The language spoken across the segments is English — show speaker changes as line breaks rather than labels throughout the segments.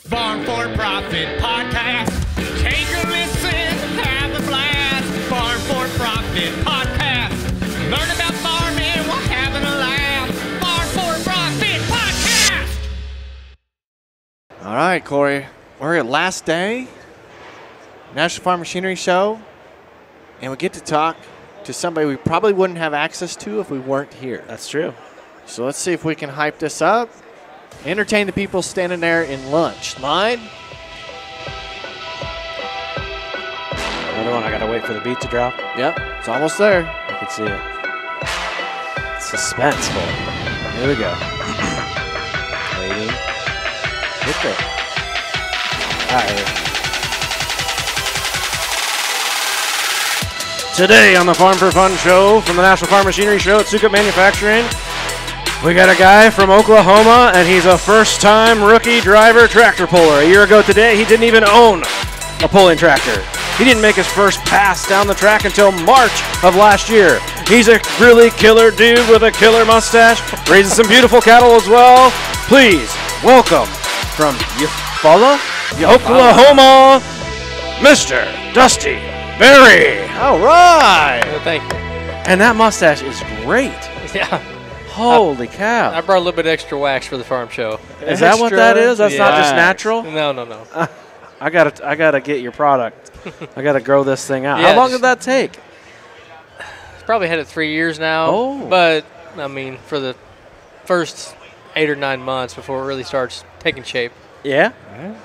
Farm4Profit podcast. Take a listen, have a blast. Farm4Profit podcast. Learn about farming while having a laugh. Farm4Profit podcast.
All right, Corey. We're at last day, National Farm Machinery Show, and we get to talk to somebody we probably wouldn't have access to if we weren't here.
That's true.
So let's see if we can hype this up. Entertain the people standing there in lunch line.
Another one. I gotta wait for the beat to drop.
Yep, it's almost there.
I can see it. It's suspenseful. Here we go. Waiting. Hit it. All right. Today on the Farm4Fun show from the National Farm Machinery Show at Sukup Manufacturing, we got a guy from Oklahoma, and he's a first-time rookie driver tractor puller. A year ago today, he didn't even own a pulling tractor. He didn't make his first pass down the track until March of last year. He's a really killer dude with a killer mustache, raising some beautiful cattle as well. Please welcome from Eufaula, Oklahoma, Mr. Dusty Berry.
All right.
Well, thank you.
And that mustache is great.
Yeah.
Holy cow.
I brought a little bit extra wax for the farm show.
Is that what that is? That's not just natural?
No.
I gotta get your product. I gotta grow this thing out.
Yeah,
How long did that take?
Probably had it 3 years now.
Oh.
But, I mean, for the first 8 or 9 months before it really starts taking shape.
Yeah?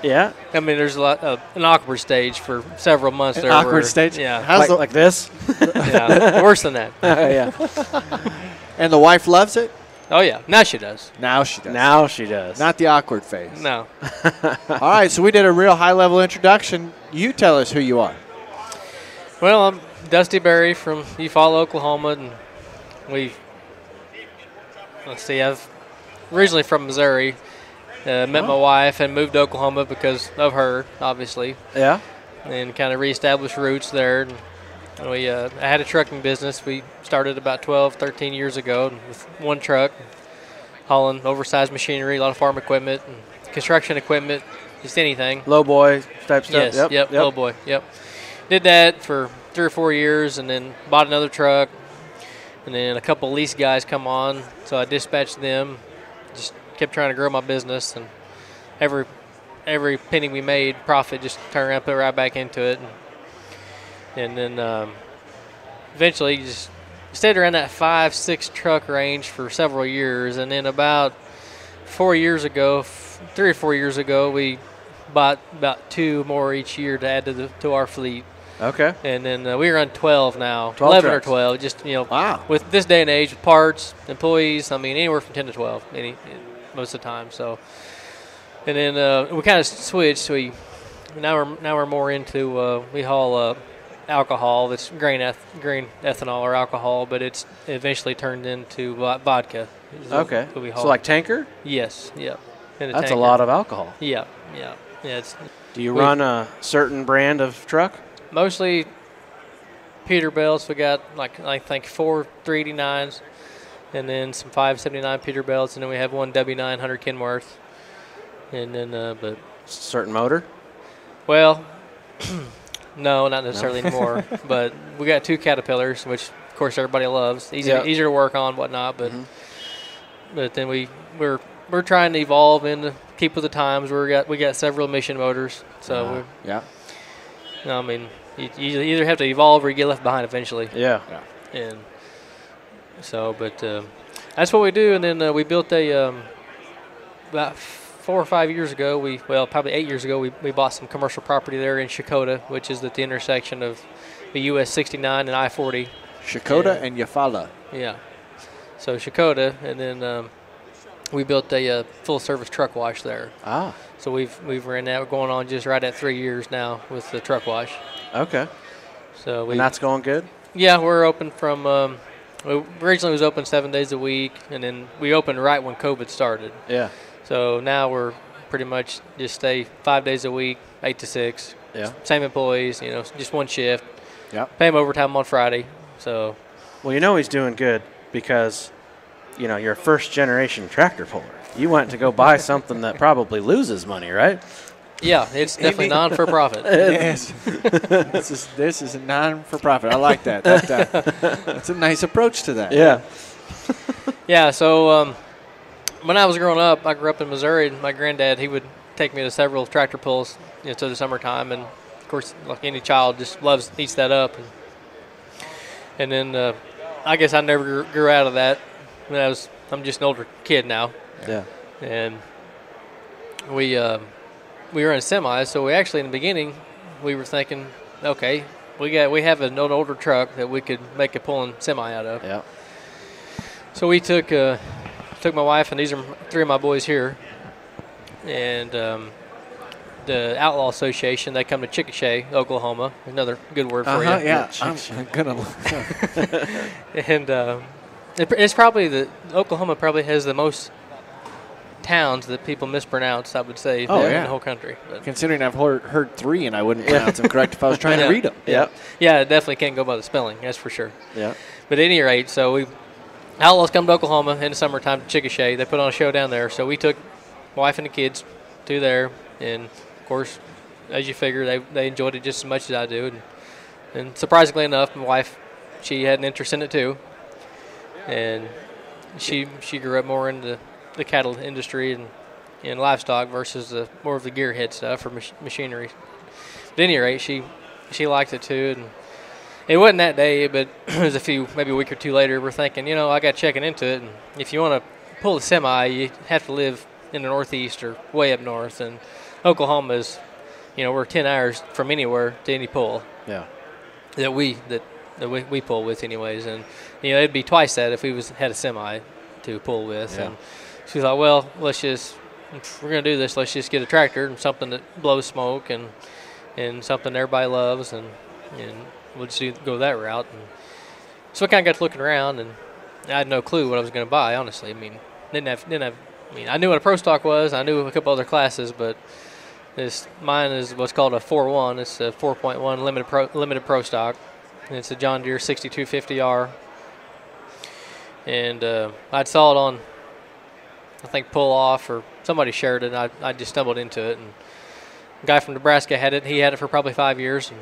Yeah.
I mean, there's a lot of an awkward stage for several months there.
Awkward stage?
Yeah.
Like this?
Yeah. Worse than that.
Yeah.
And the wife loves it?
Oh, yeah. Now she does.
Now she does.
Now she does.
Not the awkward phase.
No.
All right, so we did a real high-level introduction. You tell us who you are.
Well, I'm Dusty Berry from Eufaula, Oklahoma, and I'm originally from Missouri. Met my wife and moved to Oklahoma because of her, obviously,
Yeah?
and kind of reestablished roots there. And I had a trucking business. We started about 12, 13 years ago with one truck, hauling oversized machinery, a lot of farm equipment, and construction equipment, just anything.
Low boy type stuff?
Yes, yep, low boy, yep. Did that for 3 or 4 years and then bought another truck. And then a couple lease guys come on, so I dispatched them. Just kept trying to grow my business, and every penny we made, profit, just turned around, put it right back into it. And then eventually just stayed around that 5-6 truck range for several years. And then about 3 or 4 years ago, we bought about 2 more each year to add to our fleet.
Okay.
And then we run 12 now,
12
11
trucks.
or 12. Just,
Wow.
with this day and age, with parts, employees, I mean, anywhere from 10 to 12 most of the time. So, and then we kind of switched. Now we're more into we haul alcohol. That's grain ethanol or alcohol, but it's eventually turned into vodka.
Okay.
What we haul.
So like tanker?
Yes. Yeah.
That's a lot of alcohol.
Yeah. It's
Do you run a certain brand of truck?
mostly Peterbilts. We got I think 4 389s, and then some 579 Peterbilts, and then we have one W900 Kenworth. And then, but
Certain motor?
well, no, not necessarily anymore. But we got 2 Caterpillars, which of course everybody loves. Easier to work on, whatnot. But but then we're trying to evolve and keep with the times. We got several emission motors, so
Yeah.
I mean, you either have to evolve or you get left behind eventually.
Yeah.
And so, but that's what we do. And then we built about 4 or 5 years ago, probably 8 years ago, we bought some commercial property there in Shakota, which is at the intersection of the US 69 and I-40.
Shakota and Eufaula.
Yeah. So Shakota, and then we built a full-service truck wash there.
Ah.
So we've ran that. We're going on just right at 3 years now with the truck wash.
Okay.
So
And that's going good?
Yeah, we're open from. We originally was open 7 days a week, and then we opened right when COVID started.
Yeah.
So now we're pretty much just stay 5 days a week, 8 to 6.
Yeah.
Same employees, just one shift.
Yep.
Pay them overtime on Friday. So.
Well, he's doing good because, you're a first-generation tractor puller. You went to go buy something that probably loses money, right?
Yeah, it's definitely non-for-profit.
Yes. This is a non-for-profit. I like that. That's a nice approach to that.
Yeah.
Yeah, so when I was growing up, I grew up in Missouri, and my granddad, he would take me to several tractor pulls, to the summertime, and of course, like any child, just eats that up. And then I guess I never grew out of that. I'm just an older kid now.
Yeah.
And we were in a semi, so we actually in the beginning we were thinking, okay, we have an older truck that we could make a pulling semi out of.
Yeah.
So we took my wife, and these are 3 of my boys here, and the Outlaw Association. They come to Chickasha, Oklahoma. Another good word for you.
Yeah, I'm gonna.
And it's probably Oklahoma probably has the most towns that people mispronounce, I would say, in the whole country. But
considering I've heard 3 and I wouldn't pronounce them correct if I was trying to read them.
Yeah.
Yeah, it definitely can't go by the spelling, that's for sure.
Yeah.
But at any rate, so Outlaws come to Oklahoma in the summertime to Chickasha. They put on a show down there. So we took my wife and the kids to there. And, of course, as you figure, they enjoyed it just as much as I do. And surprisingly enough, my wife, she had an interest in it too. And she grew up more into the cattle industry and livestock versus more of the gearhead stuff or machinery. At any rate, she liked it too. And it wasn't that day, but it was maybe a week or 2 later, we're thinking, I got checking into it. And if you want to pull a semi, you have to live in the Northeast or way up north. And Oklahoma is, we're 10 hours from anywhere to any pull.
Yeah.
That we pull with anyways. And, it'd be twice that if we had a semi to pull with.
Yeah.
And she thought, well, if we're going to do this, let's just get a tractor and something that blows smoke and something everybody loves. And we'll just go that route. And so I kind of got to looking around, and I had no clue what I was going to buy, honestly. I mean, I knew what a Pro Stock was. I knew a couple other classes, but mine is what's called a 4.1. It's a 4.1 limited Pro Stock. And it's a John Deere 6250R. And I saw it on, I think, Pull Off, or somebody shared it, and I just stumbled into it. And a guy from Nebraska had it. He had it for probably 5 years.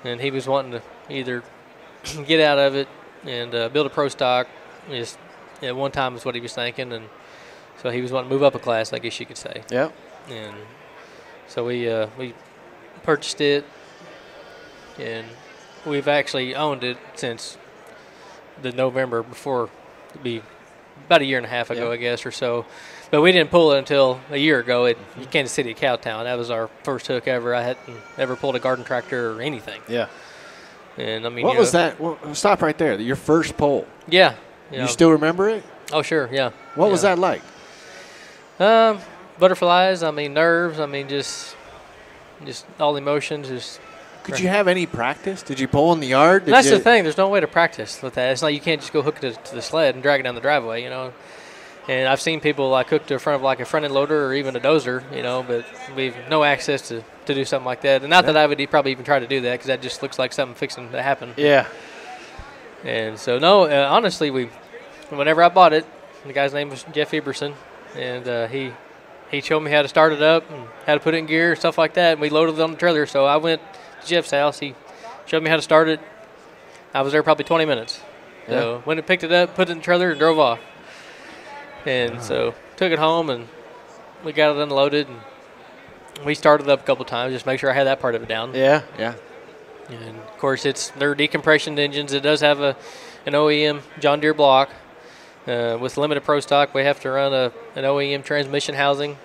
And he was wanting to either get out of it and build a Pro Stock. Just at one time is what he was thinking, and so he was wanting to move up a class, I guess you could say.
Yeah.
And so we purchased it, and we've actually owned it since the November before, it'd be about 1.5 years ago, I guess, or so. But we didn't pull it until a year ago at Kansas City at Cowtown. That was our first hook ever. I hadn't ever pulled a garden tractor or anything.
Yeah.
And I mean,
what was that? Well, stop right there. Your first pull.
Yeah.
You still remember it?
Oh, sure. Yeah.
What was that like?
Butterflies. I mean, nerves. I mean, just all the emotions.
Could you have any practice? Did you pull in the yard?
That's the thing. There's no way to practice with that. It's like you can't just go hook it to the sled and drag it down the driveway, And I've seen people like hook to the front of like a front end loader or even a dozer, but we've no access to do something like that. And not that I would probably even try to do that, because that just looks like something fixing to happen.
Yeah.
And so honestly, whenever I bought it, the guy's name was Jeff Eberson, and he showed me how to start it up and how to put it in gear and stuff like that. And we loaded it on the trailer. So I went to Jeff's house. He showed me how to start it. I was there probably 20 minutes.
Yeah.
So when it picked it up, put it in the trailer, and drove off. And so took it home, and we got it unloaded, and we started it up a couple times just to make sure I had that part of it down.
Yeah.
Yeah.
And of course, they're decompression engines. It does have an OEM John Deere block. With limited Pro Stock, we have to run an OEM transmission housing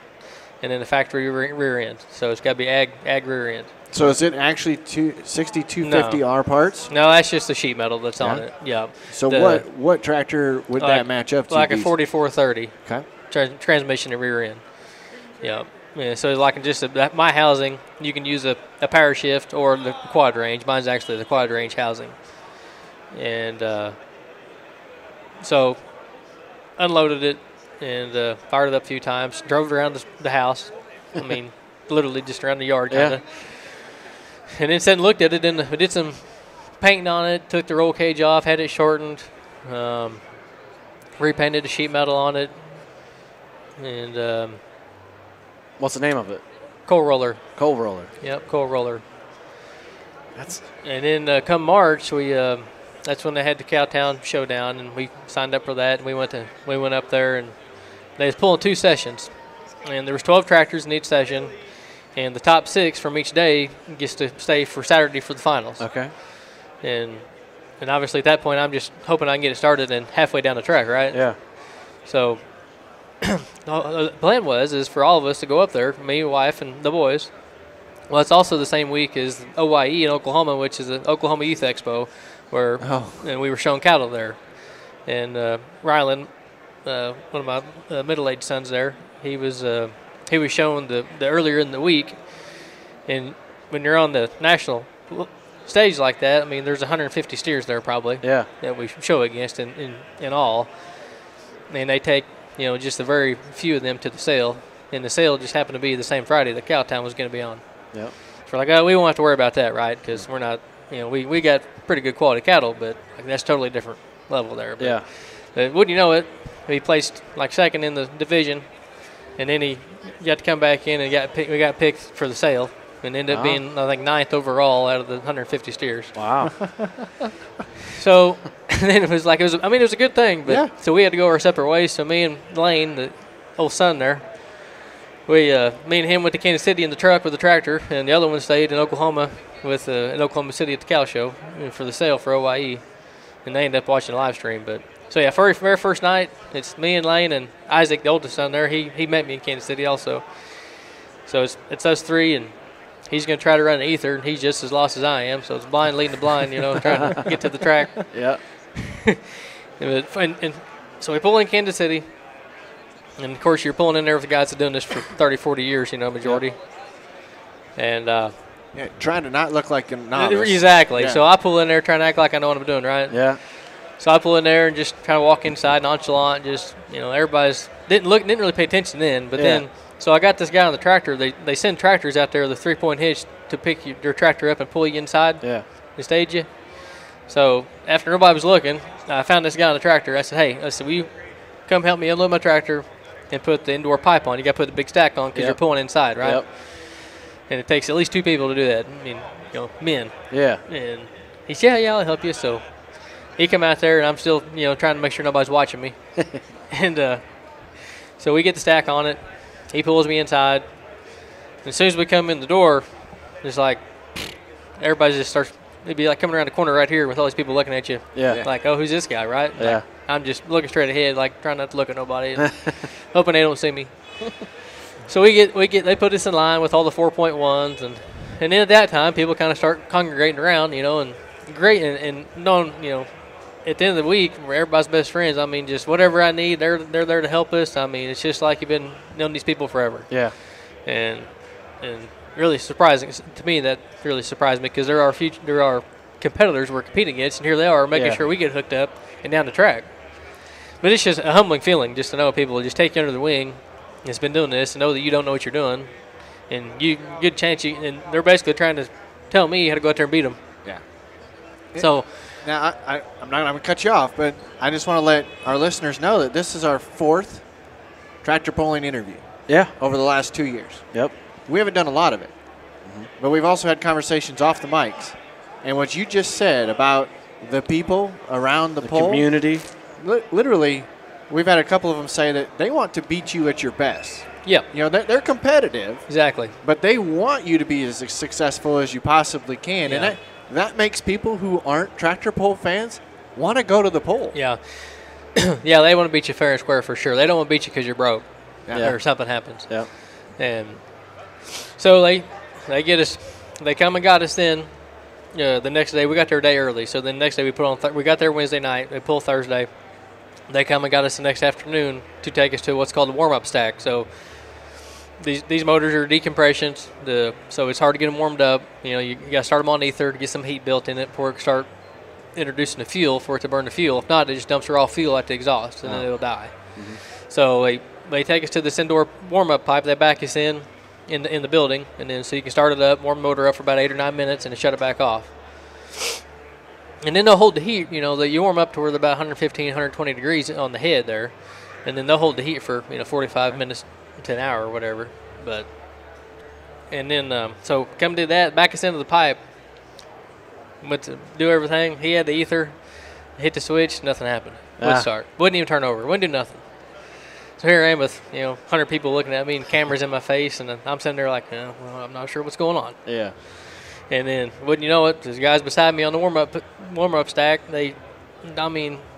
and then a factory rear end. So it's got to be ag rear end.
So is it actually 6250R parts?
No, that's just the sheet metal that's on it. Yeah.
So what tractor would that match up to?
Like a 4430.
Okay.
Transmission and rear end. Yeah. Yeah, so like just my housing, you can use a power shift or the quad range. Mine's actually the quad range housing. And so unloaded it and fired it up a few times, drove it around the house. I mean, literally just around the yard kind of. Yeah. And then sat and looked at it, and we did some painting on it, took the roll cage off, had it shortened, repainted the sheet metal on it, and
what's the name of it?
coal roller.
Coal roller.
Yep, coal roller.
That's
And then come March, that's when they had the Cowtown Showdown, and we signed up for that. And we went up there, and they was pulling 2 sessions, and there was 12 tractors in each session, and the top 6 from each day gets to stay for Saturday for the finals.
Okay.
And obviously at that point, I'm just hoping I can get it started and halfway down the track, right?
Yeah.
So the plan is for all of us to go up there, me, wife, and the boys. Well, it's also the same week as OYE in Oklahoma, which is the Oklahoma Youth Expo, and we were showing cattle there. And Rylan, one of my middle-aged sons there, he was showing the earlier in the week. And when you're on the national stage like that, I mean, there's 150 steers there probably.
Yeah.
That we show against in all. And they take, just a very few of them to the sale. And the sale just happened to be the same Friday that Cowtown was going to be on.
Yep.
So we're like, we won't have to worry about that, right? Because we're not, we got pretty good quality cattle, but that's totally different level there. But,
Yeah.
But wouldn't you know it, he placed like second in the division, and then he got to come back in and we got picked for the sale, and ended up being, I think, 9th overall out of the 150 steers.
Wow.
So then it was a good thing, but
Yeah.
so we had to go our separate ways. So me and Lane, the old son there, me and him went to Kansas City in the truck with the tractor, and the other one stayed in Oklahoma with in Oklahoma City at the cow show for the sale for OYE, and they ended up watching the live stream. But so yeah, very first night, it's me and Lane and Isaac, the oldest son there. He met me in Kansas City also. So it's us 3, and he's going to try to run the ether, and he's just as lost as I am. So it's blind leading the blind, trying to get to the track.
Yeah.
and so we pull in Kansas City. And, of course, you're pulling in there with the guys that are doing this for 30, 40 years, majority. Yep. And
trying to not look like a novice.
Exactly.
Yeah.
So I pull in there trying to act like I know what I'm doing, right?
Yeah.
So I pull in there and just kind of walk inside, nonchalant, just, everybody's didn't really pay attention then. But then, so I got this guy on the tractor. They send tractors out there with a 3-point hitch to pick your tractor up and pull you inside.
Yeah.
And stage you. So after nobody was looking, I found this guy on the tractor. I said, hey, will you come help me unload my tractor and put the indoor pipe on? You got to put the big stack on because you're pulling inside, right?
Yep.
And it takes at least 2 people to do that. I mean, men.
Yeah.
And he said, yeah, I'll help you. So he come out there, and I'm still, trying to make sure nobody's watching me. And so we get the stack on it. He pulls me inside. And as soon as we come in the door, it's like everybody just starts, it'd be like coming around the corner right here with all these people looking at you.
Yeah.
Like, oh, who's this guy, right?
Yeah.
Like, I'm just looking straight ahead, like trying not to look at nobody, and hoping they don't see me. So they put us in line with all the 4.1s, and then at that time, people kind of start congregating around, and great, and knowing, at the end of the week, we're everybody's best friends. I mean, just whatever I need, they're there to help us. I mean, it's just like you've been knowing these people forever.
Yeah.
And really surprising to me. That really surprised me because there are competitors we're competing against, and here they are making sure we get hooked up and down the track. But it's just a humbling feeling just to know people just take you under the wing that's been doing this and know that you don't know what you're doing, and you good chance and they're basically trying to tell me how to go out there and beat them.
Yeah.
So
now I'm not going to cut you off, but I just want to let our listeners know that this is our 4th tractor pulling interview.
Yeah.
Over the last 2 years.
Yep.
We haven't done a lot of it, but we've also had conversations off the mics. And what you just said about the people around the pole,
community.
Literally, we've had a couple of them say that they want to beat you at your best.
yeah,
They're competitive,
exactly.
but they want you to be as successful as you possibly can.
Yeah.
And that makes people who aren't tractor pull fans want to go to the pole.
Yeah. Yeah, they want to beat you fair and square for sure. They don't want to beat you because you're broke or something happens.
Yeah.
And so they get us. They come and got us then. The next day we got there a day early. So the next day we put on. We got there Wednesday night. They pull Thursday. They come and got us the next afternoon to take us to what's called the warm-up stack. So these motors are decompressions. So it's hard to get them warmed up. You got to start them on ether to get some heat built in it before it start introducing the fuel for it to burn the fuel. If not, it just dumps raw fuel at the exhaust and then it'll die. Mm-hmm. So they take us to this indoor warm-up pipe. They back us in the building, and then so you can start it up, warm the motor up for about 8 or 9 minutes, and then shut it back off. And then they'll hold the heat. You warm up to where they're about 115, 120 degrees on the head there, and then they'll hold the heat for 45 minutes to an hour or whatever. But And then, so come do that, back us into the pipe. Went to do everything. He had the ether, hit the switch, nothing happened. Wouldn't start. Wouldn't even turn over. Wouldn't do nothing. So here I am with, 100 people looking at me and cameras in my face, and I'm sitting there like, well, I'm not sure what's going on.
Yeah.
And then, wouldn't you know it, there's guys beside me on the warm-up stack.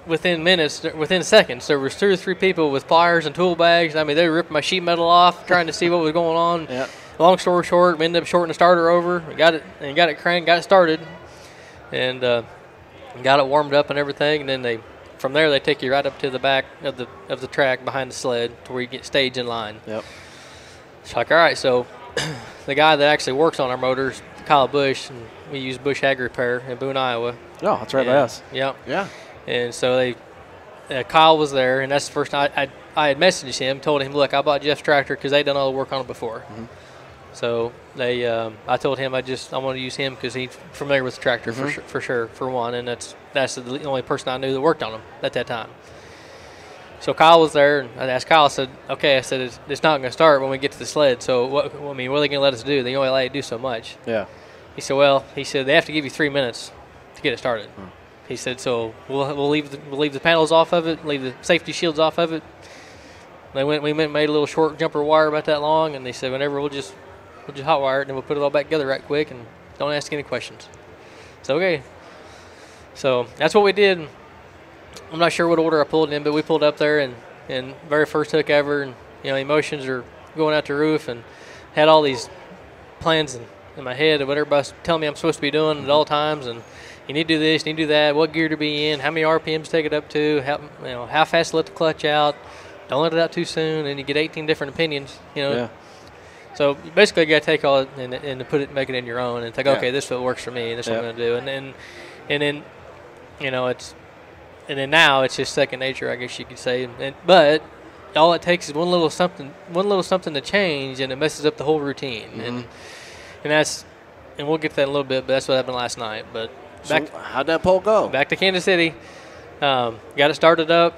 Within minutes, within seconds, there was 2 or 3 people with pliers and tool bags. I mean, they were ripping my sheet metal off, trying to see what was going on.
Yeah.
Long story short, we ended up shorting the starter over. We got it cranked, got it started, and got it warmed up and everything. And then from there they take you right up to the back of the track behind the sled to where you get stage in line.
Yep.
It's like, all right, so the guy that actually works on our motors, Kyle Bush, and we use Bush Ag Repair in Boone, Iowa.
Oh, that's right by us.
Yep.
Yeah.
And so Kyle was there, and that's the first time I had messaged him, told him, look, I bought Jeff's tractor because they'd done all the work on it before.
Mm-hmm.
So I told him I want to use him because he's familiar with the tractor for sure, for one, and that's the only person I knew that worked on them at that time. So Kyle was there, and I asked Kyle, I said, okay, it's not going to start when we get to the sled, so what are they going to let us do? They only let you do so much.
Yeah.
He said, they have to give you 3 minutes to get it started. He said, so we'll leave the panels off of it, leave the safety shields off of it. We went and made a little short jumper wire about that long, and they said, whenever we'll just hot wire it, and then we'll put it all back together right quick, and don't ask any questions. So, okay. So that's what we did. I'm not sure what order I pulled in, but we pulled up there, and very first hook ever, and emotions are going out the roof, and had all these plans in my head of what everybody's telling me I'm supposed to be doing at all times, and you need to do this, you need to do that, what gear to be in, how many RPMs to take it up to, how fast to let the clutch out, don't let it out too soon, and you get 18 different opinions,
Yeah.
So basically, you got to take all it and make it in your own, and think, okay, this is what works for me, and this is what I'm going to do, and then now it's just second nature, I guess you could say. But all it takes is one little something to change, and it messes up the whole routine.
Mm-hmm.
And we'll get to that in a little bit. But that's what happened last night. But
how'd that poll go?
Back to Kansas City, got it started up,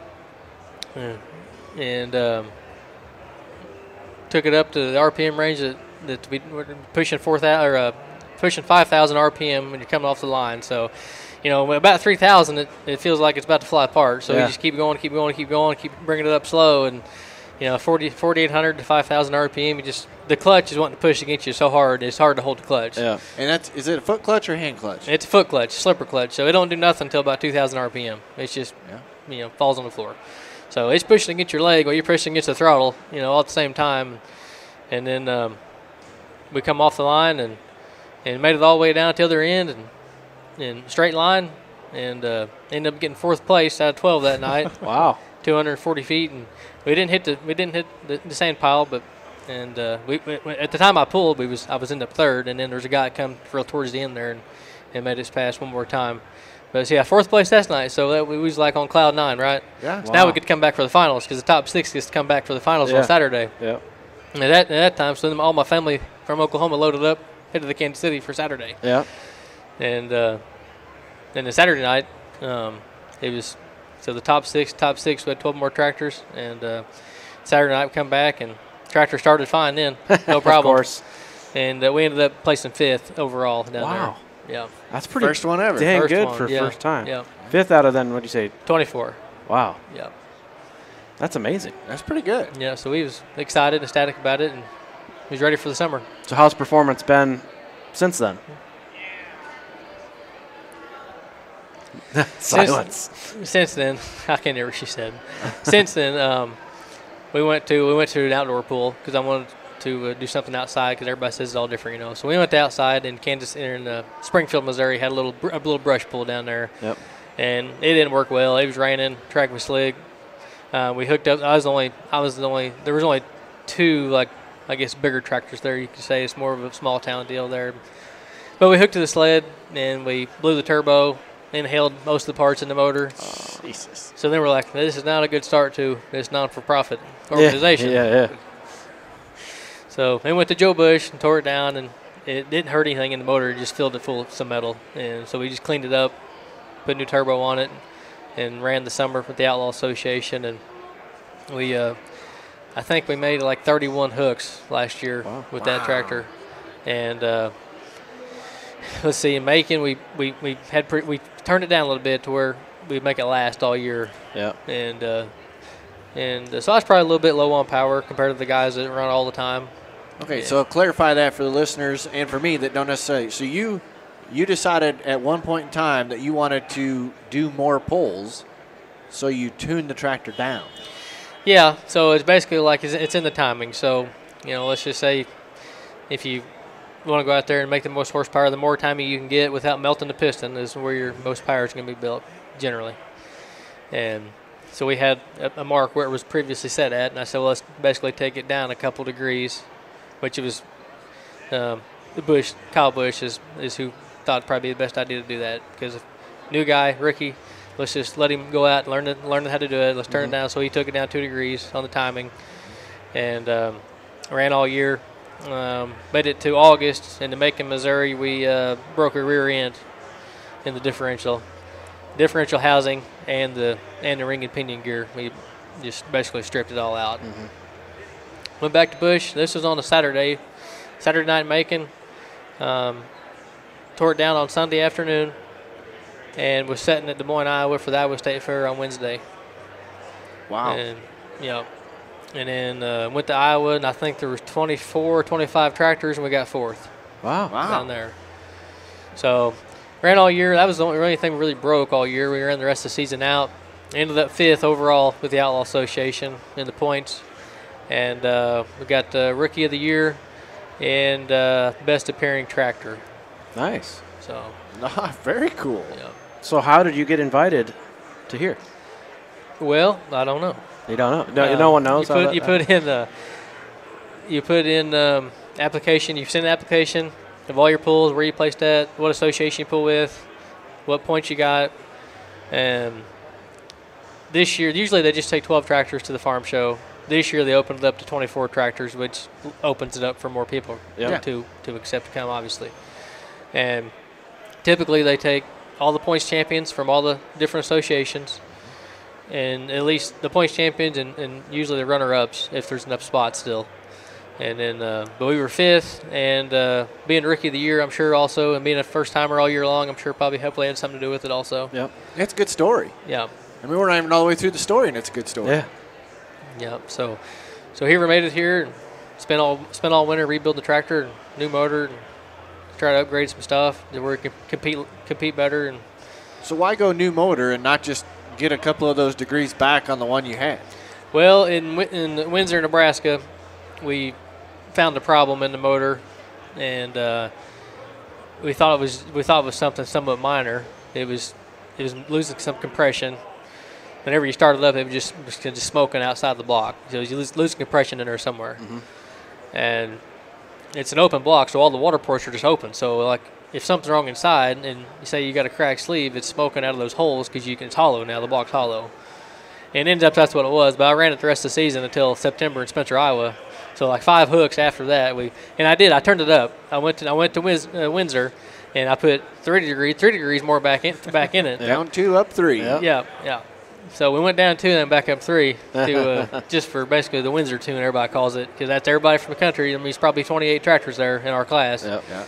and took it up to the RPM range that we were pushing 4,000 or pushing 5,000 RPM when you're coming off the line. So, about 3,000, it feels like it's about to fly apart. So you just keep going, keep bringing it up slow, and 4,800 to 5,000 RPM. The clutch is wanting to push against you so hard, it's hard to hold the clutch.
Yeah.
And is it a foot clutch or hand clutch?
It's a foot clutch, slipper clutch. So it don't do nothing until about 2,000 RPM. It's just falls on the floor. So it's pushing against your leg while you're pushing against the throttle, all at the same time. And then we come off the line and made it all the way down to the other end and in straight line, and ended up getting 4th place out of 12 that night.
Wow.
240 feet, and we didn't hit the sand pile, but we at the time I pulled, I was in the 3rd, and then there was a guy that come real towards the end there and made us pass one more time. But 4th place that night, so we was like on cloud 9, right?
Yeah.
So now we could come back for the finals because the top 6 gets to come back for the finals on Saturday.
Yeah.
And at that time, so then all my family from Oklahoma loaded up, headed to Kansas City for Saturday.
Yeah.
And then the Saturday night, it was the top six. We had 12 more tractors, and Saturday night we come back and tractor started fine then, no problem.
Of course.
And we ended up placing 5th overall down there.
Wow.
Yeah.
That's pretty
first one ever.
Dang
First
good
one,
for first time.
Yeah.
5th out of then, what'd you say?
24.
Wow.
Yeah.
That's amazing.
That's pretty good.
Yeah. So we was excited, ecstatic about it, and we was ready for the summer.
So how's performance been since then? Silence.
Since then, I can't hear what she said. Since then, we went to an outdoor pool because I wanted to do something outside because everybody says it's all different, So we went to outside in Springfield, Missouri. Had a little brush pool down there.
Yep.
And it didn't work well. It was raining. Track was slick. We hooked up. There was only 2 bigger tractors there. You could say it's more of a small town deal there. But we hooked to the sled and we blew the turbo. Inhaled most of the parts in the motor.
Oh, Jesus.
So then we're like, this is not a good start to this non-for-profit organization.
Yeah.
So we went to Joe Bush and tore it down, and it didn't hurt anything in the motor. It just filled it full of some metal. And so we just cleaned it up, put a new turbo on it, and ran the summer with the Outlaw Association. And we, I think we made like 31 hooks last year with that tractor. And let's see, in Macon, we turned it down a little bit to where we make it last all year.
Yeah.
And so I was probably a little bit low on power compared to the guys that run all the time.
Okay, so clarify that for the listeners and for me that don't necessarily. So you decided at one point in time that you wanted to do more pulls, so you tuned the tractor down.
Yeah, so it's basically like it's in the timing. So, let's just say if you want to go out there and make the most horsepower, the more timing you can get without melting the piston is where your most power is going to be built generally. And so we had a mark where it was previously set at, and I said, well, let's basically take it down a couple degrees, which it was Kyle Busch is who thought it'd probably be the best idea to do that, because if new guy, rookie, let's just let him go out and learn how to do it. Let's turn it down. So he took it down 2 degrees on the timing, and ran all year. Made it to August, and to Macon, Missouri, we broke a rear end in the differential housing and the ring and pinion gear. We just basically stripped it all out. Went back to Busch. This was on a Saturday night in Macon. Tore it down on Sunday afternoon, and was setting at Des Moines, Iowa for the Iowa State Fair on Wednesday.
Wow.
And and then went to Iowa, and I think there was 24, 25 tractors, and we got 4th.
Wow.
Down there. So ran all year. That was the only thing we really broke all year. We ran the rest of the season out. Ended up 5th overall with the Outlaw Association in the points. And we got Rookie of the Year and Best Appearing Tractor.
Nice.
So.
Very cool.
Yeah.
So how did you get invited to here?
Well,
I don't know.
You don't know? No one knows?
You put in application. You send an application of all your pulls, where you placed at, what association you pull with, what points you got. And this year, usually they just take 12 tractors to the farm show. This year they opened it up to 24 tractors, which opens it up for more people to accept to come, obviously. And typically they take all the points champions from all the different associations, and at least the points champions and usually the runner-ups if there's enough spots still. And then, but we were 5th, and being Rookie of the Year, I'm sure also, and being a first-timer all year long, I'm sure hopefully had something to do with it also.
Yep. It's a good story.
Yeah.
I mean, we're not even all the way through the story, and it's a good story.
Yeah.
Yeah. So he made it here, and spent all winter rebuilding the tractor, and new motor, and try to upgrade some stuff to where we can compete better. And
so why go new motor and not just get a couple of those degrees back on the one you had?
Well, in Windsor, Nebraska, we found a problem in the motor, and we thought it was something somewhat minor. It was losing some compression. Whenever you started up, it was just smoking outside the block. So you losing compression in there somewhere. And it's an open block, so all the water ports are just open. So like if something's wrong inside, and you say you got a cracked sleeve, it's smoking out of those holes because it's hollow now. The block's hollow. And ends up that's what it was. But I ran it the rest of the season until September in Spencer, Iowa. So like 5 hooks after that. I turned it up. I went to Windsor, and I put 3 degrees more back in it.
Down 2, up 3.
Yeah. So we went down 2 and then back up 3 to just for basically the Windsor tune, everybody calls it, because that's everybody from the country. I mean, it's probably 28 tractors there in our class.
Yep.
Yeah.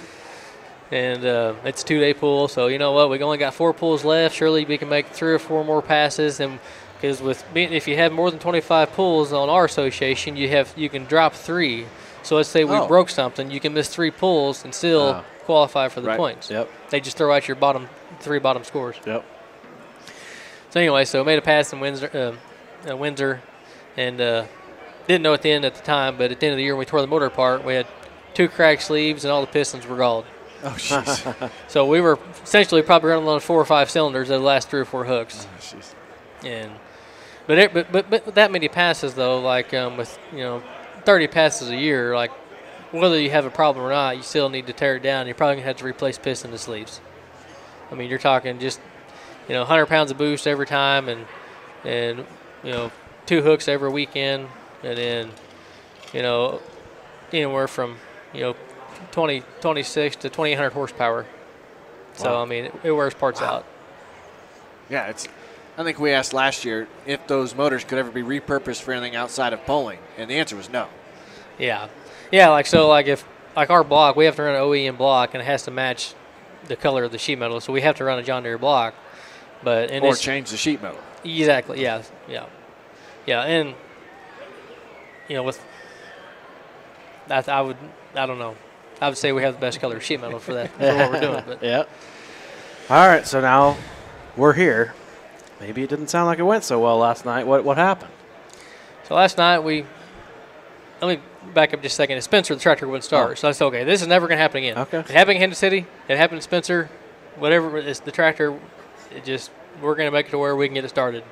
And it's a 2-day pool, so you know what? We only got 4 pulls left. Surely we can make 3 or 4 more passes, and because if you have more than 25 pulls on our association, you can drop 3. So let's say we broke something, you can miss 3 pulls and still qualify for the points.
Yep.
They just throw out your 3 bottom scores.
Yep.
So anyway, so made a pass in Windsor, and didn't know at the time, but at the end of the year when we tore the motor apart, we had 2 cracked sleeves and all the pistons were galled.
Oh, jeez.
So we were essentially probably running on 4 or 5 cylinders of the last 3 or 4 hooks.
Oh, jeez.
And but that many passes though, like with 30 passes a year, like whether you have a problem or not, you still need to tear it down. You're probably gonna have to replace piston and sleeves. I mean, you're talking just 100 pounds of boost every time, and 2 hooks every weekend, and then anywhere from 26 to 2,800 horsepower. So I mean, it wears parts out.
Yeah, I think we asked last year if those motors could ever be repurposed for anything outside of pulling, and the answer was no.
Yeah, like if like our block, we have to run an OEM block, and it has to match the color of the sheet metal. So we have to run a John Deere block. But
or change the sheet metal.
Exactly. Yeah. And with that, I don't know. I would say we have the best color sheet metal for that for what we're doing. But
yeah. All right. So now we're here. Maybe it didn't sound like it went so well last night. What happened?
So last night let me back up just a second. At Spencer, the tractor wouldn't start.
Oh.
So I said, okay, this is never going to happen again.
Okay.
It happened in Kansas City. It happened in Spencer. Whatever, it's the tractor. We're going to make it to where we can get it started.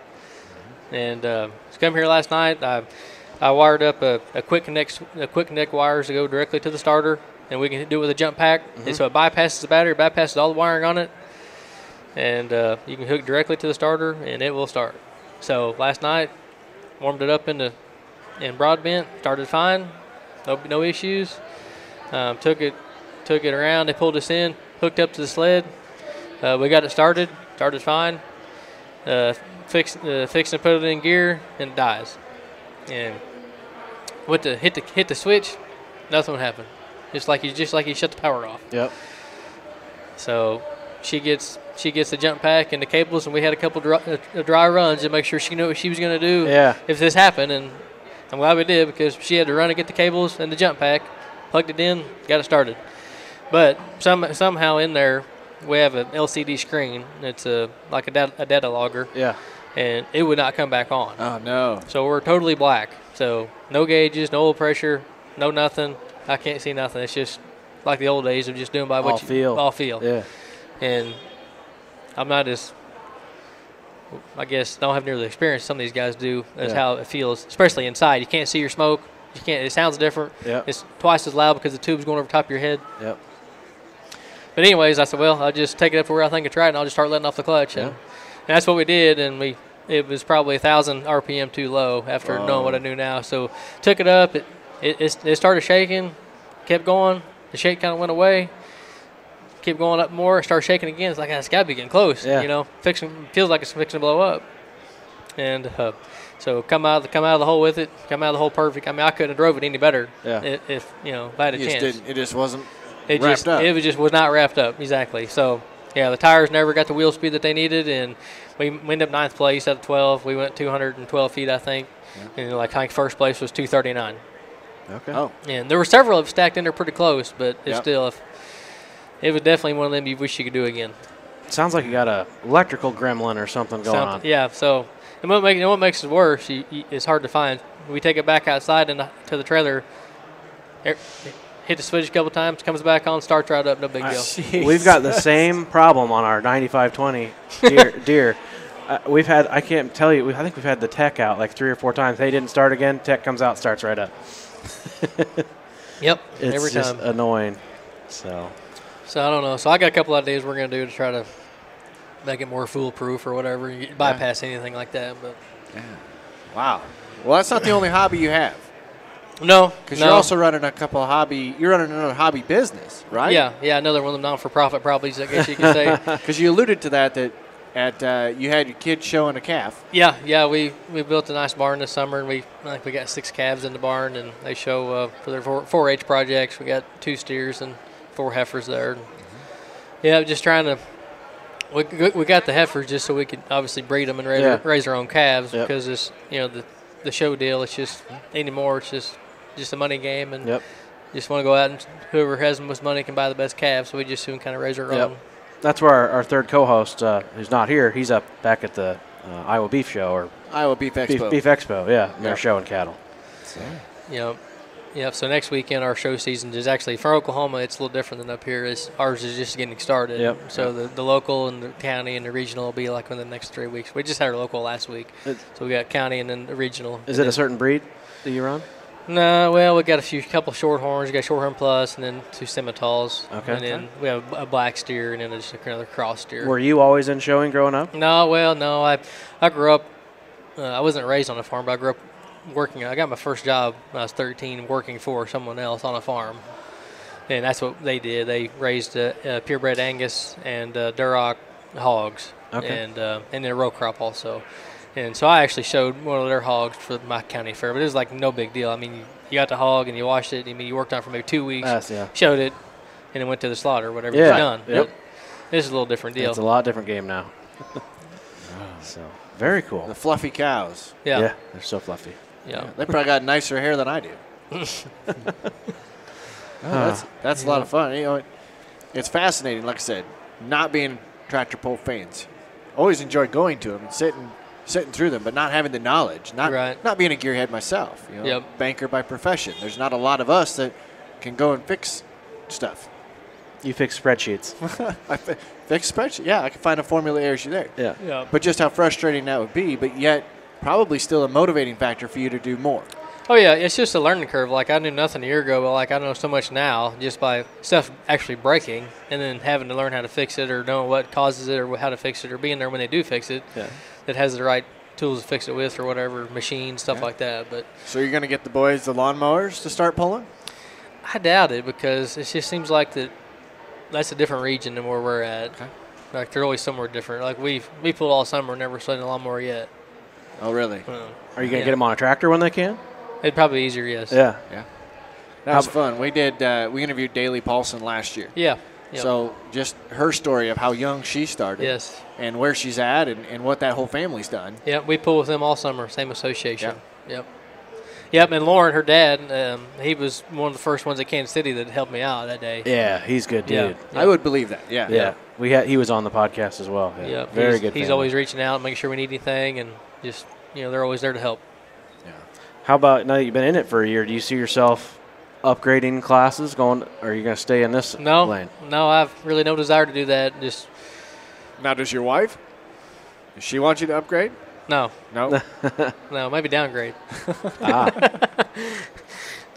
And it's come here last night. I wired up a quick connect wires to go directly to the starter, and we can do it with a jump pack. And so it bypasses the battery, bypasses all the wiring on it, and you can hook directly to the starter, and it will start. So last night, warmed it up in broadbent, started fine, no issues. Took it around. They pulled us in, hooked up to the sled. We got it started fine. Fixed to put it in gear, and it dies. And went to hit the switch, nothing would happen. Just like you shut the power off.
Yep.
So she gets the jump pack and the cables, and we had a couple dry runs to make sure she knew what she was going to do if this happened. And I'm glad we did, because she had to run and get the cables and the jump pack, plugged it in, got it started. But somehow in there we have an LCD screen. It's like a data logger.
Yeah.
And it would not come back on.
Oh, no.
So we're totally black. So no gauges, no oil pressure, no nothing. I can't see nothing. It's just like the old days of just doing by
all feel.
Yeah. And I'm not I guess don't have near the experience some of these guys do as how it feels, especially inside. You can't see your smoke. It sounds different.
Yep.
It's twice as loud because the tube's going over top of your head.
Yep.
But anyways, I said, well, I'll just take it up to where I think it's right, and I'll just start letting off the clutch. And that's what we did, and it was probably 1,000 RPM too low after knowing what I knew now. So took it up. It started shaking, kept going. The shake kind of went away. Kept going up more. Started shaking again. It's like, it's got to be getting close.
Yeah.
Feels like it's fixing to blow up. And so come out of the hole with it. Come out of the hole perfect. I mean, I couldn't have drove it any better.
Yeah.
If I had a chance.
It just wasn't
It
wrapped up.
was not wrapped up, exactly. So, yeah, the tires never got the wheel speed that they needed, and we ended up 9th place out of 12. We went 212 feet, I think, and I think first place was 239.
Okay.
Oh.
And there were several of them stacked in there pretty close, but it was definitely one of them you wish you could do again.
Sounds like you got a electrical gremlin or something going on.
Yeah, so and what makes it worse, it's hard to find. We take it back outside and to the trailer, hit the switch a couple times, comes back on, starts right up, no big deal.
We've got the same problem on our 9520 Deere. I can't tell you, I think we've had the tech out like 3 or 4 times. They didn't start again. Tech comes out, starts right up.
Yep,
it's
every time.
It's just annoying. So
I don't know. So I got a couple ideas we're going to do to try to make it more foolproof or whatever, bypass anything like that. But
Wow. Well, that's not the only hobby you have.
No,
Because you're also running you're running another hobby business, right?
Yeah, another one of them non-for-profit properties, I guess you could say.
Because you alluded to that you had your kids showing a calf.
Yeah, we built a nice barn this summer, and I think we got 6 calves in the barn, and they show for their 4-H projects. We got 2 steers and 4 heifers there. Yeah, just trying to. We got the heifers just so we could obviously breed them and raise our own calves because it's the show deal. It's just anymore. It's just a money game, and just want to go out and whoever has the most money can buy the best calves. So we just soon kind of raise our own.
That's where our third co-host, who's not here, he's up back at the Iowa Beef Show or
Iowa Beef Expo.
Beef Expo, and they're showing cattle.
So. So next weekend our show season is actually for Oklahoma. It's a little different than up here. Ours is just getting started. So the local and the county and the regional will be like in the next 3 weeks. We just had our local last week, so we got county and then the regional.
Is it a certain breed that you run?
No, well, we got couple short horns. We got short horn plus, and then 2 Simmentals.
Okay.
And then we have a black steer, and then just another cross steer.
Were you always in showing growing up?
No, I grew up. I wasn't raised on a farm, but I grew up working. I got my first job when I was 13, working for someone else on a farm, and that's what they did. They raised purebred Angus and Duroc hogs, and then a row crop also. And so I actually showed one of their hogs for my county fair, but it was like no big deal. I mean, you got the hog and you washed it. I mean, you worked on it for maybe 2 weeks, showed it, and it went to the slaughter, whatever was done.
Yep.
This is a little different deal.
It's a lot different game now. So very cool.
The fluffy cows.
Yeah.
They're so fluffy.
Yeah.
They probably got nicer hair than I do. That's a lot of fun. You know, it's fascinating. Like I said, not being tractor pull fans, always enjoy going to them and sitting through them, but not having the knowledge. Not being a gearhead myself. You know, banker by profession. There's not a lot of us that can go and fix stuff.
You fix spreadsheets.
I fix spreadsheet. Yeah, I can find a formula issue there.
Yeah.
But just how frustrating that would be, but yet probably still a motivating factor for you to do more.
Oh, yeah, it's just a learning curve. Like, I knew nothing a year ago, but, like, I know so much now just by stuff actually breaking and then having to learn how to fix it or know what causes it or how to fix it or being there when they do fix it that has the right tools to fix it with or whatever, machines, stuff like that. But
so you're going to get the boys the lawnmowers to start pulling?
I doubt it because it just seems like that's a different region than where we're at.
Okay.
Like, they're always somewhere different. Like, we pulled all summer, never slid in a lawnmower yet.
Oh, really?
Are you going to get them on a tractor when they can?
It'd probably be easier, yes.
Yeah.
That was fun. We interviewed Daly Paulson last year.
Yeah. Yep.
So just her story of how young she started.
Yes.
And where she's at and what that whole family's done.
Yeah, we pull with them all summer, same association. Yep, and Lauren, her dad, he was one of the first ones at Kansas City that helped me out that day.
Yeah, he's good dude.
I would believe that. Yeah.
He was on the podcast as well. Yeah. Very good.
He's always reaching out, making sure we need anything, and just, they're always there to help.
How about now that you've been in it for a year, do you see yourself upgrading classes or are you going to stay in this lane?
No, I've really no desire to do that. Just
now, does your wife? Does she want you to upgrade?
No.
No?
No, maybe downgrade.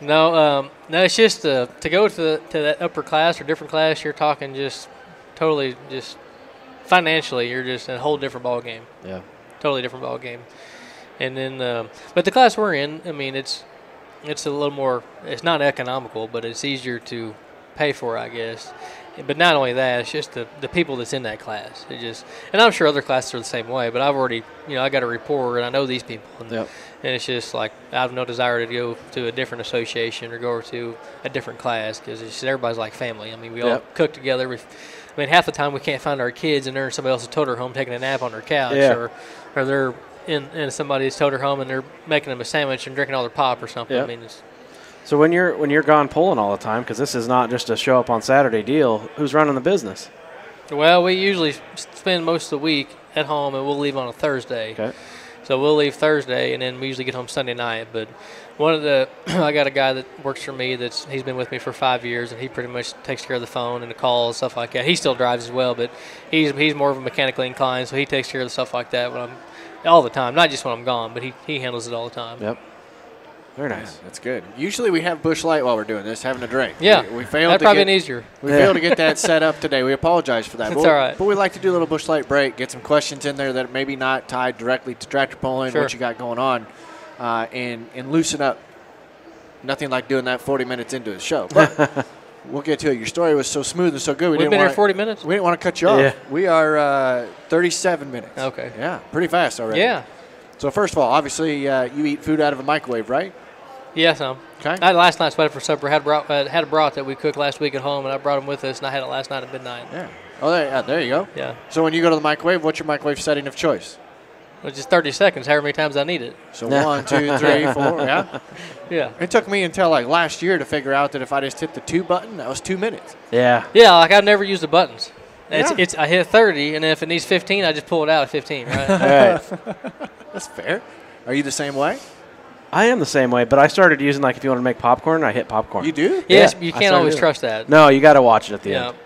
No, it's just to go to that upper class or different class, you're talking just totally just financially, you're just in a whole different ball game.
Yeah.
Totally different ball game. And then, but the class we're in, I mean, it's a little more, it's not economical, but it's easier to pay for, I guess. But not only that, it's just the people that's in that class. And I'm sure other classes are the same way, but I've already, I got a rapport and I know these people. And it's just like I have no desire to go to a different association or go to a different class because everybody's like family. I mean, we all cook together. Half the time we can't find our kids and they're in somebody else's toter home taking a nap on their couch or they're in somebody's toter home and they're making them a sandwich and drinking all their pop or something.
Yep.
I mean,
so when you're gone pulling all the time, because this is not just a show up on Saturday deal, who's running the business?
Well, we usually spend most of the week at home and we'll leave on a Thursday.
Okay.
So we'll leave Thursday and then we usually get home Sunday night. But I got a guy that works for me he's been with me for 5 years and he pretty much takes care of the phone and the calls, stuff like that. He still drives as well, but he's more of a mechanically inclined, so he takes care of the stuff like that when I'm all the time, not just when I'm gone, but he handles it all the time.
Yep. Very nice.
Yeah, that's good. Usually we have Busch Light while we're doing this, having a drink.
Yeah.
We failed
That'd probably been easier.
We failed to get that set up today. We apologize for that.
It's all right.
But we like to do a little Busch Light break, get some questions in there that are maybe not tied directly to tractor pulling, what you got going on, and loosen up. Nothing like doing that 40 minutes into the show. But we'll get to it. Your story was so smooth and so good.
We've been here 40 minutes?
We didn't want to cut you off.
Yeah.
We are 37 minutes.
Okay.
Yeah, pretty fast already.
Yeah.
So first of all, obviously you eat food out of a microwave, right?
Yeah, some.
Okay.
I had last night's sweater for supper. Had a brat that we cooked last week at home, and I brought them with us, and I had it last night at midnight.
Yeah. Oh, there you go.
Yeah.
So when you go to the microwave, what's your microwave setting of choice?
Well, just 30 seconds, however many times I need it.
So 1, 2, 3, 4, yeah?
Yeah.
It took me until like last year to figure out that if I just hit the 2 button, that was 2 minutes.
Yeah.
Yeah, like I've never used the buttons.
Yeah.
I hit 30, and then if it needs 15, I just pull it out at 15, right?
Right.
That's fair. Are you the same way?
I am the same way, but I started using, like, if you want to make popcorn, I hit popcorn.
You do?
Yes,
Yeah,
you
I
can't always
started
trust that.
No, you got to watch it at the
Yeah.
end.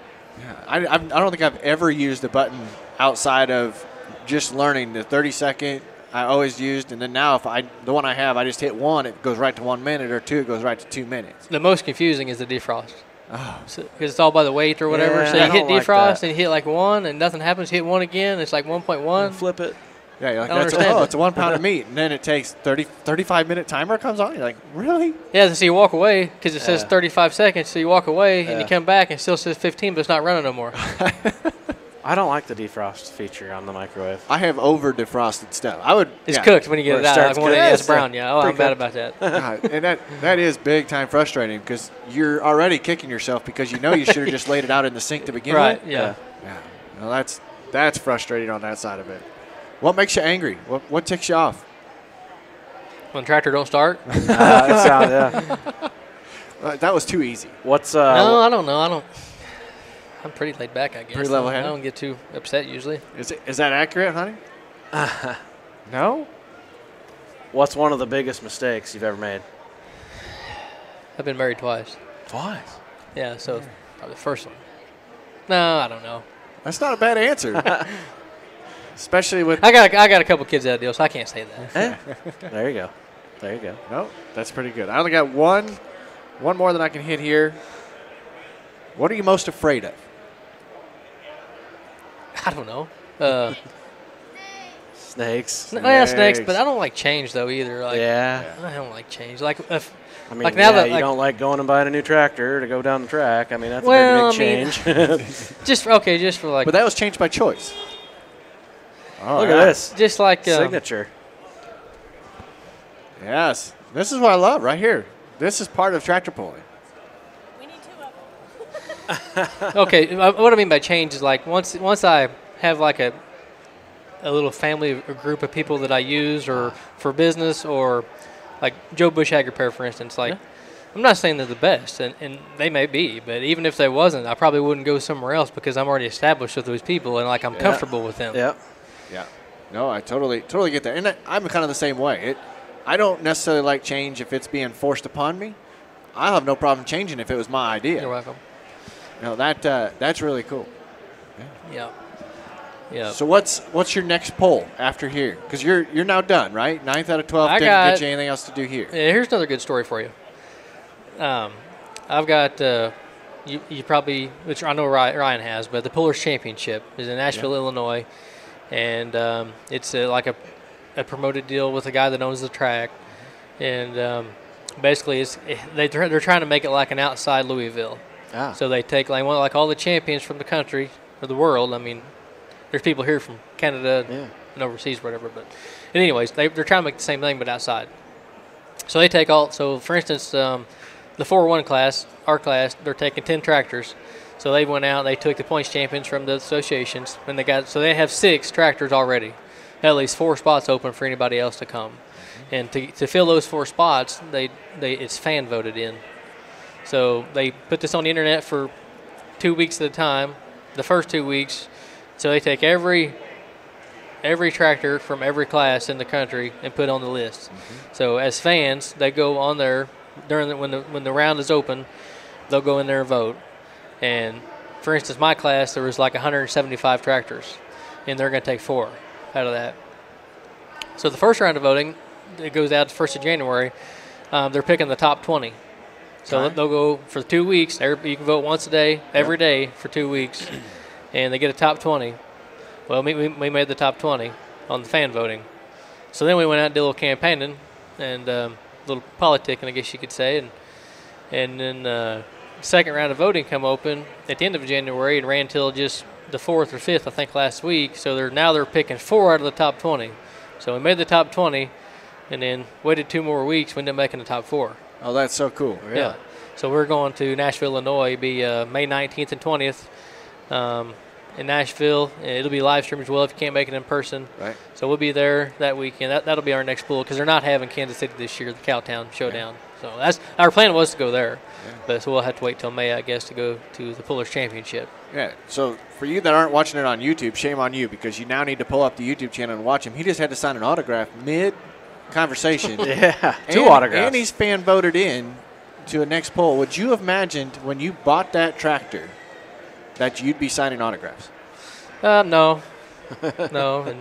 Yeah. I don't think I've ever used a button outside of just learning the 30-second I always used, and then now the one I have, I just hit 1, it goes right to 1 minute, or 2, it goes right to 2 minutes.
The most confusing is the defrost.
Oh.
Because it's all by the weight or whatever.
Yeah,
So
I
you hit
don't like
defrost
that.
and you hit like 1 and nothing happens. You hit 1 again, it's like 1.1.
Flip it.
Yeah, you're like,
I don't understand it.
it's a 1 pound of meat, and then it takes 35-minute timer comes on. You're like, really?
Yeah, so you walk away because it says
Yeah.
35 seconds. So you walk away and
Yeah.
you come back and it still says 15, but it's not running no more.
I don't like the defrost feature on the microwave.
I have over defrosted stuff. I would.
It's cooked when you get
Where
it
it
out.
starts
Like when
cooking.
it's brown, yeah. Oh, I'm bad about that.
God, and that is big time frustrating because you're already kicking yourself because you know you should have just laid it out in the sink to begin
Right,
with.
yeah.
Yeah. Well, that's frustrating on that side of it. What makes you angry? What ticks you off?
When the tractor don't start?
Yeah.
That was too easy.
What's
No, I don't know. I'm pretty laid back, I guess.
Pretty level-headed?
I don't get too upset usually.
Is that accurate, honey? No?
what's one of the biggest mistakes you've ever made?
I've been married twice.
Twice.
Yeah, so probably the first one. No, I don't know.
That's not a bad answer. Especially with.
I got a couple kids out of deal, so I can't say that.
There you go. There you go.
No, that's pretty good. I only got one more than I can hit here. What are you most afraid of?
I don't know.
Snakes.
Yeah, snakes, but I don't like change though either. Like,
Yeah.
I don't like change. Like if
I mean,
like now that
you
like,
don't like going and buying a new tractor to go down the track. I mean, that's
Well,
a pretty big change.
just for like
But that was changed by choice. All
Look
right.
at this.
just like
Signature.
Yes. This is what I love right here. This is part of tractor pulling.
We need 2 of them.
Okay, what I mean by change is like once I have like a little family or group of people that I use or for business or like Joe Bush Ag Repair, for instance, like I'm not saying they're the best and they may be, but even if they wasn't, I probably wouldn't go somewhere else because I'm already established with those people and like I'm comfortable with them.
Yeah.
Yeah. No, I totally get that. And I'm kind of the same way. I don't necessarily like change if it's being forced upon me. I'll have no problem changing if it was my idea.
You're welcome.
No, that's really cool.
Yeah. Yeah.
So what's your next poll after here? Because you're now done, right? 9th out of 12
I
didn't
got-
get you anything else to do here.
Yeah, here's another good story for you. I've got you probably, which I know Ryan has, but the Pullers Championship is in Nashville, Illinois, and it's like a promoted deal with a guy that owns the track, and basically they're trying to make it like an outside Louisville.
Ah.
So they take like all the champions from the country or the world. I mean, there's people here from Canada and overseas, or whatever. But anyways, they're trying to make the same thing but outside. So they take all. So for instance, the 4-1 class, our class, they're taking 10 tractors. So they went out. They took the points champions from the associations, and they have 6 tractors already. At least 4 spots open for anybody else to come. And to fill those 4 spots, it's fan voted in. So they put this on the internet for 2 weeks at a time. The first 2 weeks, so they take every tractor from every class in the country and put it on the list. So as fans, they go on there when the round is open, they'll go in there and vote. And for instance, my class, there was like 175 tractors, and they're going to take 4 out of that. So the first round of voting, it goes out the 1st of January. They're picking the top 20. So they'll go for 2 weeks. You can vote once a day, every day for 2 weeks, and they get a top 20. Well, we made the top 20 on the fan voting. So then we went out and did a little campaigning and a little politicking, I guess you could say. And then second round of voting come open at the end of January and ran till just the 4th or 5th, I think, last week. So they're picking 4 out of the top 20. So we made the top 20 and then waited 2 more weeks. We ended up making the top 4.
Oh, that's so cool.
Yeah. So we're going to Nashville, Illinois. It'll be May 19th and 20th in Nashville. It'll be live streamed as well if you can't make it in person.
Right.
So we'll be there that weekend. That'll be our next pool because they're not having Kansas City this year, the Cowtown Showdown. So that's our plan was to go there, but so we'll have to wait till May, I guess, to go to the Pullers Championship.
Yeah. So for you that aren't watching it on YouTube, shame on you because you now need to pull up the YouTube channel and watch him. He just had to sign an autograph mid-conversation.
Yeah.
And,
2 autographs.
And he's fan voted in to a next poll. Would you have imagined when you bought that tractor that you'd be signing autographs?
No. No.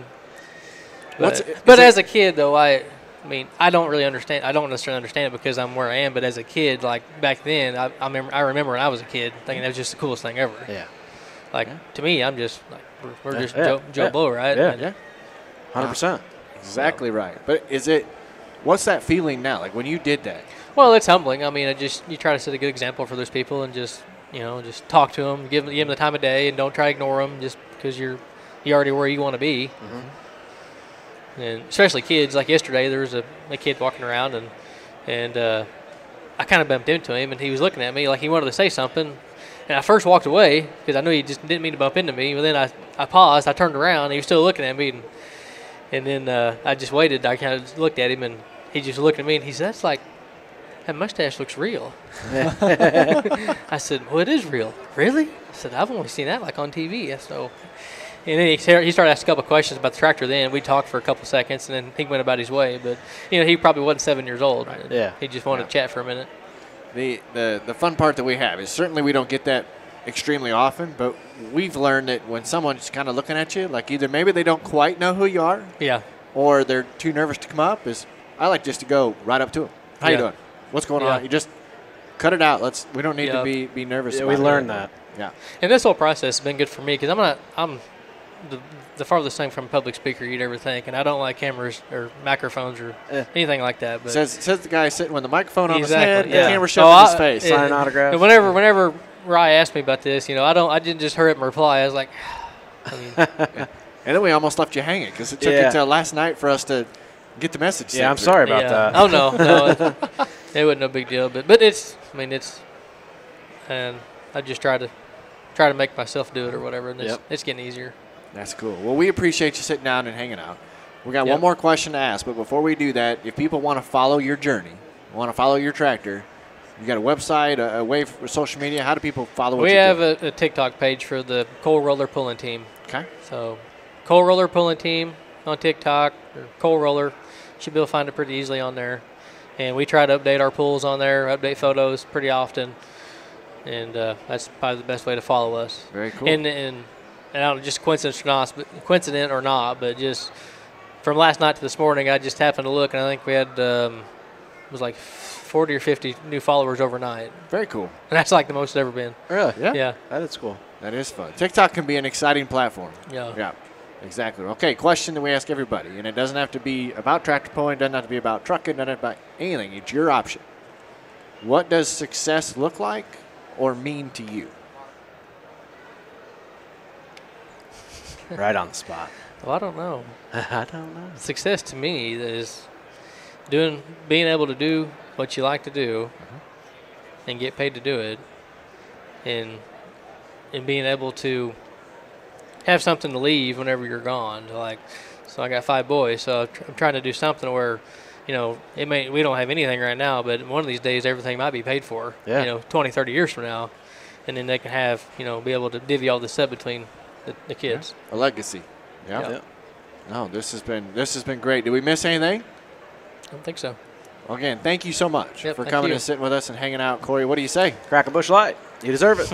What's-
But
is
as a kid, though, I mean, I don't really understand. I don't necessarily understand it because I'm where I am. But as a kid, like back then, I remember when I was a kid thinking that was just the coolest thing ever.
Yeah.
Like to me, I'm just like we're just
Yeah.
Joe Blow, right?
Yeah.
And-
Yeah.
100%.
Exactly right. But what's that feeling now? Like when you did that?
Well, it's humbling. I mean, you try to set a good example for those people and just talk to them, give them the time of day, and don't try to ignore them. Just because you're already where you want to be. And especially kids. Like yesterday, there was a kid walking around, and I kind of bumped into him, and he was looking at me like he wanted to say something. And I first walked away because I knew he just didn't mean to bump into me. But then I paused. I turned around. And he was still looking at me. And then I just waited. I kind of looked at him, and he just looked at me, and he said, that mustache looks real. I said, well, it is real. Really? I said, I've only seen that like on TV. So, and then he started asking a couple of questions about the tractor then. We talked for a couple seconds, and then he went about his way. But, he probably wasn't 7 years old.
Right.
Yeah.
He just wanted to chat for a minute.
The fun part that we have is certainly we don't get that extremely often, but we've learned that when someone's kind of looking at you, like either maybe they don't quite know who you are, or they're too nervous to come up, I like just to go right up to them. How you doing? What's going on? You just cut it out. We don't need to be nervous.
Yeah, we learned that.
Yeah.
And this whole process has been good for me because I'm the farthest thing from a public speaker you'd ever think, and I don't like cameras or microphones or anything like that. But
says the guy sitting with the microphone on his head,
yeah.
the camera shoved in his face,
signing autographs.
Whenever Rye asked me about this, I didn't just hurry up and reply. I was like,
And then we almost left you hanging because it took until last night for us to get the message.
Yeah, I'm sorry about that.
Oh no, it wasn't no big deal. But it's and I just try to make myself do it or whatever, and it's getting easier.
That's cool. Well, we appreciate you sitting down and hanging out. We got one more question to ask, but before we do that, if people want to follow your journey, want to follow your tractor, you got a website, a way for social media. How do people follow what
we
you
have
do?
a TikTok page for the coal roller pulling team.
Okay.
So coal roller pulling team on TikTok, or coal roller. Should be able to find it pretty easily on there. And we try to update our pulls on there, update photos pretty often. And that's probably the best way to follow us.
Very cool.
And I don't know, just coincident or not, but just from last night to this morning, I just happened to look, and I think we had it was like 40 or 50 new followers overnight.
Very cool.
And that's like the most it's ever been.
Really?
Yeah.
Yeah.
That is cool.
That is fun. TikTok can be an exciting platform.
Yeah.
Yeah. Exactly. Okay, question that we ask everybody, and it doesn't have to be about tractor pulling, doesn't have to be about trucking, doesn't have to be about anything. It's your option. What does success look like or mean to you?
Right on the spot.
Well, I don't know.
I don't know.
Success to me is being able to do what you like to do and get paid to do it, and being able to have something to leave whenever you're gone. So I got 5 boys, so I'm trying to do something where, we don't have anything right now, but one of these days everything might be paid for. 20, 30 years from now, and then they can have, be able to divvy all this up between the kids.
A legacy. Yeah. No, this has been great. Did we miss anything?
I don't think so.
Again, thank you so much for
thank
coming
you.
and sitting with us and hanging out. Corey, what do you say?
Crack a bush light. You deserve it.